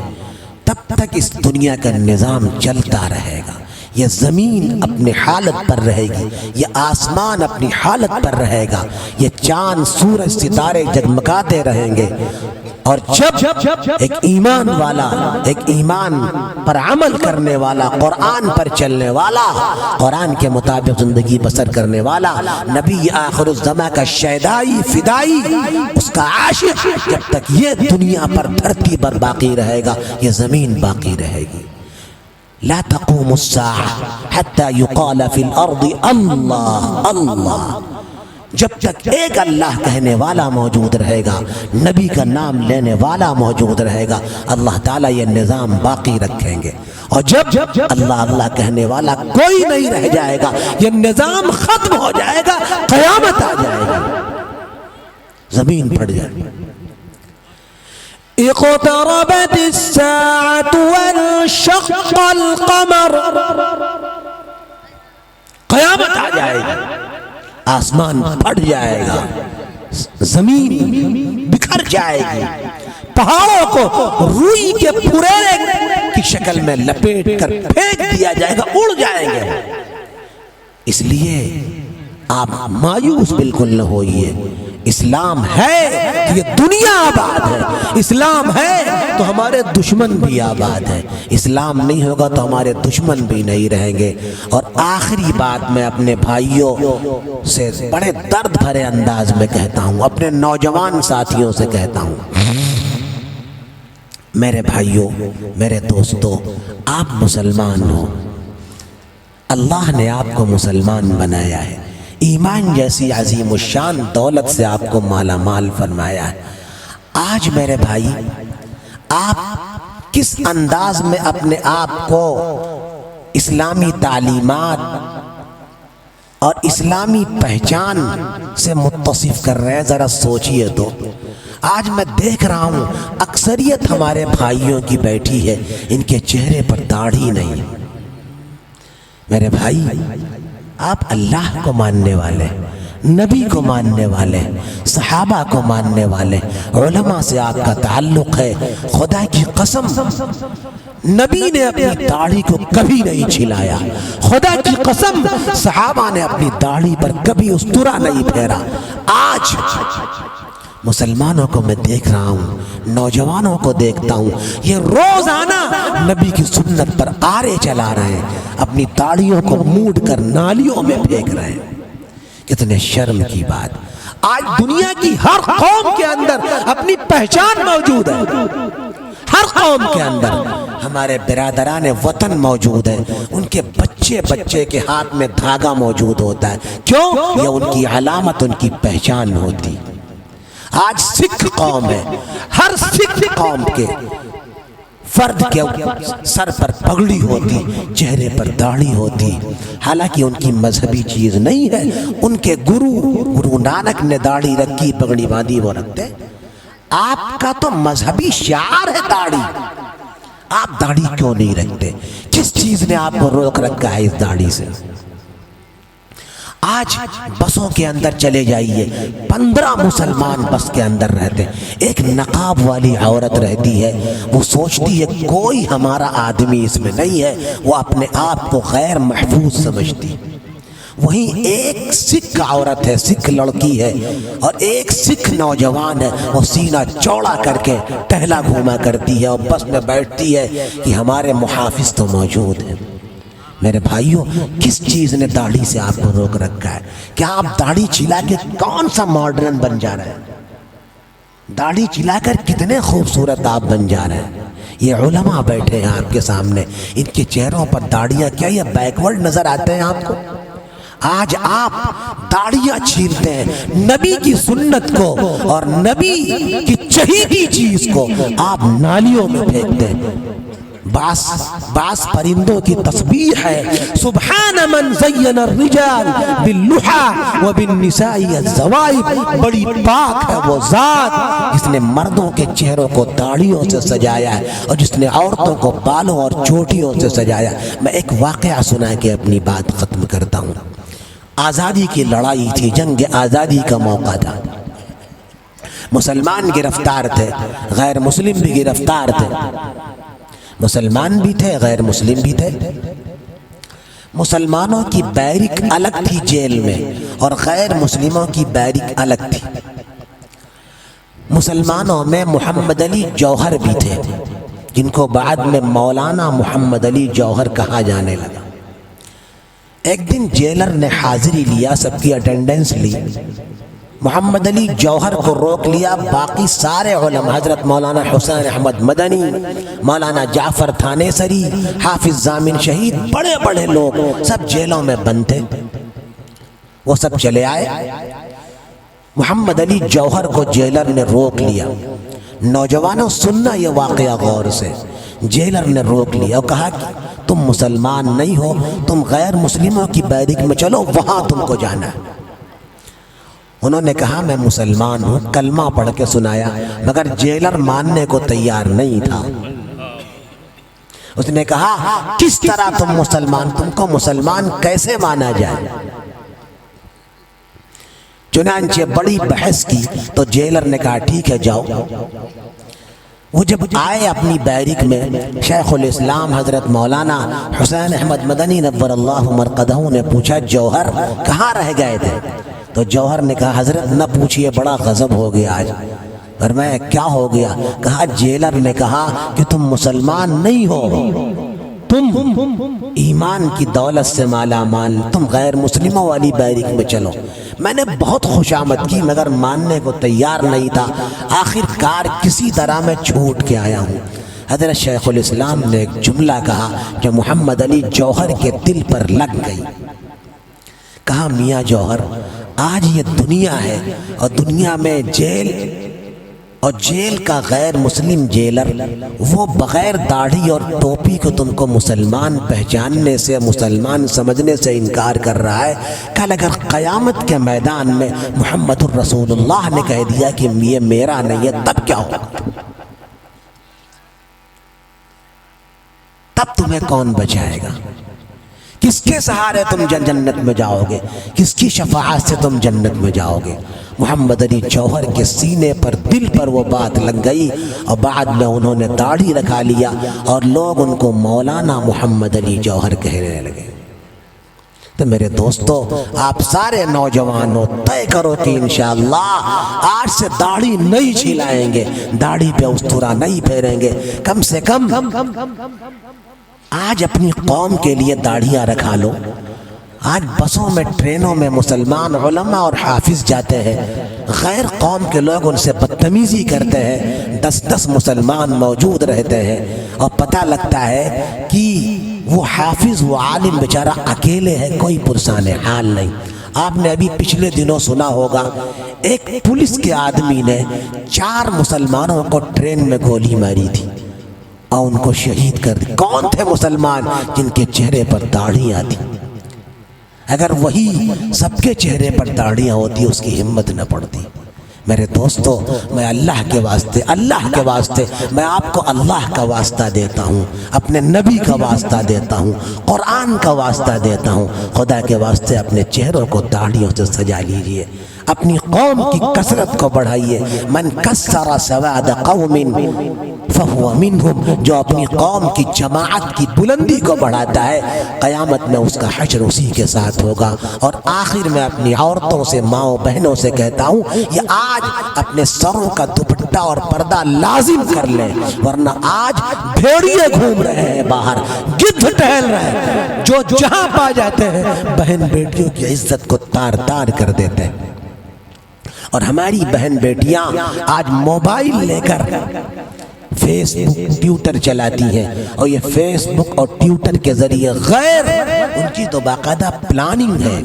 تب تک اس دنیا کا نظام چلتا رہے گا. یہ زمین اپنی حالت پر رہے گی, یہ آسمان اپنی حالت پر رہے گا, یہ چاند سورج ستارے جگمگاتے رہیں گے. اور جب ایک ایمان والا, ایک ایمان پر عمل کرنے والا, قرآن پر چلنے والا, قرآن کے مطابق زندگی بسر کرنے والا, نبی آخر الزمان کا شیدائی فدائی, اس کا عاشق, جب تک یہ دنیا پر دھرتی پر باقی رہے گا, یہ زمین باقی رہے گی. لا تقوم الساعة حتى يقال في الأرض اللہ اللہ. جب تک ایک اللہ کہنے والا موجود رہے گا, نبی کا نام لینے والا موجود رہے گا, اللہ تعالیٰ یہ نظام باقی رکھیں گے. اور جب اللہ اللہ کہنے والا کوئی نہیں رہ جائے گا, یہ نظام ختم ہو جائے گا, قیامت آ جائے گی, زمین پھٹ جائے گی. اقتربت الساعة وانشق القمر. قیامت آ جائے گی, آسمان پھٹ جائے گا, زمین بکھر جائے گی, پہاڑوں کو روئی کے پھریرے کی شکل میں لپیٹ کر پھینک دیا جائے گا, اڑ جائیں گے. اس لیے آپ مایوس بالکل نہ ہوئیے. اسلام ہے کہ یہ دنیا آباد ہے, اسلام ہے تو ہمارے دشمن بھی آباد ہے, اسلام نہیں ہوگا تو ہمارے دشمن بھی نہیں رہیں گے. اور آخری بات میں اپنے بھائیوں سے بڑے درد بھرے انداز میں کہتا ہوں, اپنے نوجوان ساتھیوں سے کہتا ہوں, میرے بھائیوں, میرے دوستوں, آپ مسلمان ہو, اللہ نے آپ کو مسلمان بنایا ہے, ایمان جیسی عظیم الشان دولت سے آپ کو مالا مال فرمایا ہے. آج میرے بھائی, آپ کس انداز میں اپنے آپ کو اسلامی تعلیمات اور اسلامی پہچان سے متصف کر رہے ہیں, ذرا سوچئے تو. آج میں دیکھ رہا ہوں اکثریت ہمارے بھائیوں کی بیٹھی ہے, ان کے چہرے پر داڑھی نہیں. میرے بھائی, آپ اللہ کو ماننے والے, نبی کو ماننے والے, صحابہ کو ماننے والے, علماء سے آپ کا تعلق ہے. خدا کی قسم نبی نے اپنی داڑھی کو کبھی نہیں چھلایا, خدا کی قسم صحابہ نے اپنی داڑھی پر کبھی استرا نہیں پھیرا. آج مسلمانوں کو میں دیکھ رہا ہوں, نوجوانوں کو دیکھتا ہوں, یہ روزانہ نبی کی سنت پر آرے چلا رہے ہیں, اپنی داڑھیوں کو موڑ کر نالیوں میں پھینک رہے ہیں. کتنے شرم کی بات. آج دنیا کی ہر قوم کے اندر اپنی پہچان موجود ہے, ہر قوم کے اندر ہمارے برادران وطن موجود ہے, ان کے بچے کے ہاتھ میں دھاگا موجود ہوتا ہے. کیوں؟ یہ ان کی علامت, ان کی پہچان ہوتی. آج سکھ قوم ہے, ہر سکھ قوم کے فرد کے سر پر پگڑی ہوتی, چہرے پر داڑھی ہوتی. حالانکہ ان کی مذہبی چیز نہیں ہے, ان کے گرو نانک نے داڑھی رکھی, پگڑی باندھی, وہ رکھتے. آپ کا تو مذہبی شعار ہے داڑھی, آپ داڑھی کیوں نہیں رکھتے؟ کس چیز نے آپ کو روک رکھا ہے اس داڑھی سے؟ آج بسوں کے اندر چلے جائیے, 15 مسلمان بس کے اندر رہتے, ایک نقاب والی عورت رہتی ہے, وہ سوچتی ہے کوئی ہمارا آدمی اس میں نہیں ہے, وہ اپنے آپ کو غیر محفوظ سمجھتی. وہیں ایک سکھ عورت ہے, سکھ لڑکی ہے, اور ایک سکھ نوجوان ہے, وہ سینہ چوڑا کر کے ٹہلا گھوما کرتی ہے, اور بس میں بیٹھتی ہے کہ ہمارے محافظ تو موجود ہیں. میرے بھائیوں, کس چیز نے داڑھی سے آپ کو روک رکھا ہے؟ کیا آپ داڑھی چلا کے کون سا ماڈرن بن جا رہے ہیں؟ داڑھی چلا کر کتنے خوبصورت آپ بن جا رہے ہیں. یہ علماء بیٹھے ہیں آپ کے سامنے, ان کے چہروں پر داڑھیاں, کیا یہ بیکورڈ نظر آتے ہیں آپ کو؟ آج آپ داڑھیاں چھیلتے ہیں, نبی کی سنت کو اور نبی کی چہیتی چیز کو آپ نالیوں میں پھینکتے ہیں. بعض پرندوں کی تسبیح ہے, سبحان من زین الرجال باللحى وبالنساء الزوائب. بڑی پاک ہے وہ ذات جس نے مردوں کے چہروں کو داڑھیوں سے سجایا ہے, اور جس نے عورتوں کو بالوں اور چوٹیوں سے سجایا. میں ایک واقعہ سنا کے اپنی بات ختم کرتا ہوں. آزادی کی لڑائی تھی, جنگ آزادی کا موقع تھا. مسلمان گرفتار تھے, غیر مسلم بھی گرفتار تھے. مسلمان بھی تھے، غیر مسلم بھی تھے۔ مسلمانوں کی بیرک الگ تھی جیل میں، اور غیر مسلموں کی بیرک الگ تھی۔ مسلمانوں میں محمد علی جوہر بھی تھے، جن کو بعد میں مولانا محمد علی جوہر کہا جانے لگا۔ ایک دن جیلر نے حاضری لیا، سب کی اٹینڈنس لی، محمد علی جوہر کو روک لیا، باقی سارے علماء، حضرت مولانا حسین احمد مدنی، مولانا جعفر تھانیسری، حافظ ضامن شہید، بڑے بڑے لوگ سب جیلوں میں بند تھے، وہ سب چلے آئے۔ محمد علی جوہر کو جیلر نے روک لیا۔ نوجوانوں سننا یہ واقعہ غور سے، جیلر نے روک لیا اور کہا کہ تم مسلمان نہیں ہو، تم غیر مسلموں کی بیرک میں چلو، وہاں تم کو جانا ہے۔ انہوں نے کہا میں مسلمان ہوں، کلمہ پڑھ کے سنایا، مگر جیلر ماننے کو تیار نہیں تھا۔ اس نے کہا کس طرح تم مسلمان، تم کو مسلمان کیسے مانا جائے؟ چنانچہ بڑی بحث کی تو جیلر نے کہا ٹھیک ہے جاؤ۔ وہ جب آئے اپنی بیرک میں، شیخ الاسلام حضرت مولانا حسین احمد مدنی نور اللہ مرقدہ نے پوچھا جوہر کہاں رہ گئے تھے؟ تو جوہر نے کہا حضرت نہ پوچھئے، بڑا غضب ہو گیا آج۔ فرمایا کیا ہو گیا؟ کہا جیلر نے کہا کہ تم مسلمان نہیں ہو، تم ایمان کی دولت سے مالا مال، تم غیر مسلموں والی بیرک میں چلو۔ میں نے بہت خوشامد کی مگر ماننے کو تیار نہیں تھا، آخر کار کسی طرح میں چھوٹ کے آیا ہوں۔ حضرت شیخ الاسلام نے ایک جملہ کہا جو محمد علی جوہر کے دل پر لگ گئی۔ کہا میاں جوہر، آج یہ دنیا ہے اور دنیا میں جیل، اور جیل کا غیر مسلم جیلر وہ بغیر داڑھی اور ٹوپی کو تم کو مسلمان پہچاننے سے، مسلمان سمجھنے سے انکار کر رہا ہے۔ کل اگر قیامت کے میدان میں محمد الرسول اللہ نے کہہ دیا کہ یہ میرا نہیں ہے، تب کیا ہوگا؟ تب تمہیں کون بچائے گا؟ کس کے سہارے تم جنت میں جاؤ گے؟ کس کی شفاعت سے تم جنت میں جاؤ گے؟ محمد علی جوہر کے سینے پر، دل پر وہ بات لگ گئی، اور بعد میں انہوں نے داڑھی رکھا لیا اور لوگ ان کو مولانا محمد علی جوہر کہنے لگے۔ تو میرے دوستو، آپ سارے نوجوانوں طے کرو کہ انشاءاللہ آج سے داڑھی نہیں چھلائیں گے، داڑھی پہ استورا نہیں پھیریں گے، کم سے کم آج اپنی قوم کے لیے داڑھیاں رکھا لو۔ آج بسوں میں، ٹرینوں میں مسلمان علماء اور حافظ جاتے ہیں، غیر قوم کے لوگ ان سے بدتمیزی کرتے ہیں، 10 مسلمان موجود رہتے ہیں، اور پتہ لگتا ہے کہ وہ حافظ، وہ عالم بیچارہ اکیلے ہے، کوئی پرسان حال نہیں۔ آپ نے ابھی پچھلے دنوں سنا ہوگا ایک پولیس کے آدمی نے 4 مسلمانوں کو ٹرین میں گولی ماری تھی اور ان کو شہید کر دی۔ کون تھے مسلمان؟ جن کے چہرے پر داڑھیاں تھیں۔ اگر وہی سب کے چہرے پر داڑھیاں ہوتی، اس کی ہمت نہ پڑتی۔ میرے دوستو، میں اللہ کے واسطے میں آپ کو اللہ کا واسطہ دیتا ہوں، اپنے نبی کا واسطہ دیتا ہوں، قرآن کا واسطہ دیتا ہوں، خدا کے واسطے اپنے چہروں کو داڑھیوں سے سجا لیجئے، اپنی قوم کی کثرت کو بڑھائیے۔ من کسر سواد قوم فہو منہم، جو اپنی قوم کی جماعت کی بلندی کو بڑھاتا ہے، قیامت میں اس کا حشر اسی کے ساتھ ہوگا۔ اور آخر میں اپنی عورتوں سے، ماؤں بہنوں سے کہتا ہوں، یہ آج اپنے سروں کا دوپٹہ اور پردہ لازم کر لیں، ورنہ آج بھیڑیے گھوم رہے ہیں باہر، گدھ ٹہل رہے ہیں، جو جہاں پا جاتے ہیں بہن بیٹیوں کی عزت کو تار تار کر دیتے ہیں۔ اور ہماری بہن بیٹیاں آج موبائل لے کر فیس بک، ٹویٹر چلاتی ہیں، اور یہ فیس بک اور ٹویٹر کے ذریعے غیر ان کی تو باقاعدہ پلاننگ ہے۔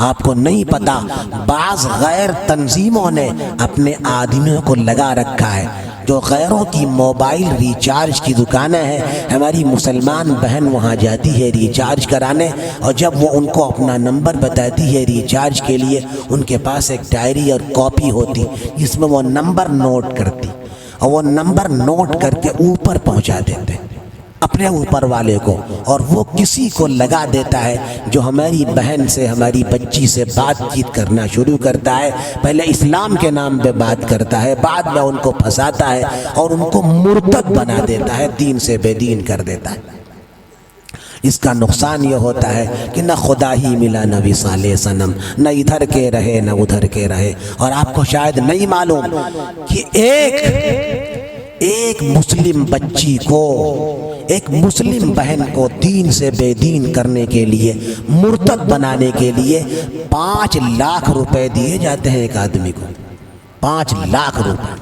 آپ کو نہیں پتا، بعض غیر تنظیموں نے اپنے آدمیوں کو لگا رکھا ہے، جو غیروں کی موبائل ریچارج کی دکانیں ہیں، ہماری مسلمان بہن وہاں جاتی ہے ریچارج کرانے، اور جب وہ ان کو اپنا نمبر بتاتی ہے ریچارج کے لیے، ان کے پاس ایک ڈائری اور کاپی ہوتی جس میں وہ نمبر نوٹ کرتی، اور وہ نمبر نوٹ کر کے اوپر پہنچا دیتے۔ اپنے اوپر والے کو، اور وہ کسی کو لگا دیتا ہے جو ہماری بہن سے، ہماری بچی سے بات چیت کرنا شروع کرتا ہے، پہلے اسلام کے نام پہ بات کرتا ہے، بعد میں ان کو پھنساتا ہے اور ان کو مرتد بنا دیتا ہے، دین سے بے دین کر دیتا ہے۔ اس کا نقصان یہ ہوتا ہے کہ نہ خدا ہی ملا نبی صالح صنم، نہ ادھر کے رہے نہ ادھر کے رہے۔ اور آپ کو شاید نہیں معلوم کہ ایک مسلم بچی کو، ایک مسلم بہن کو دین سے بے دین کرنے کے لیے، مرتد بنانے کے لیے 5 لاکھ روپے دیے جاتے ہیں ایک آدمی کو، 5 لاکھ روپے۔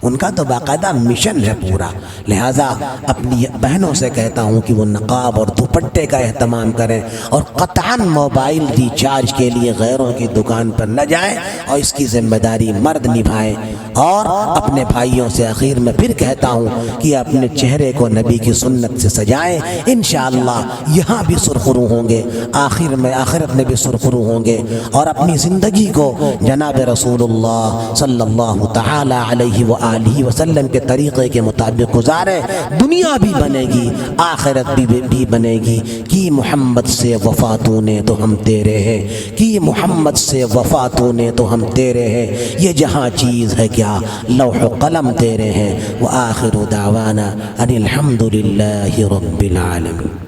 ان کا تو باقاعدہ مشن ہے پورا۔ لہٰذا اپنی بہنوں سے کہتا ہوں کہ وہ نقاب اور دوپٹے کا اہتمام کریں، اور قطعاً موبائل ریچارج کے لیے غیروں کی دکان پر نہ جائیں، اور اس کی ذمہ داری مرد نبھائیں۔ اور اپنے بھائیوں سے آخر میں پھر کہتا ہوں کہ اپنے چہرے کو نبی کی سنت سے سجائیں، انشاءاللہ یہاں بھی سرخرو ہوں گے، آخر میں آخرت میں بھی سرخرو ہوں گے، اور اپنی زندگی کو جناب رسول اللہ صلی اللہ تعالی علیہ وآلہ وسلم کے طریقے کے مطابق گزاریں، دنیا بھی بنے گی، آخرت بھی بنے گی۔ کہ محمد سے وفاتوں نے تو ہم تیرے ہیں، کہ محمد سے وفاتوں نے تو ہم تیرے ہیں، یہ جہاں چیز ہے کیا لوح و قلم تیرے ہیں۔ وآخر دعوانا ان الحمد للہ رب العالمین۔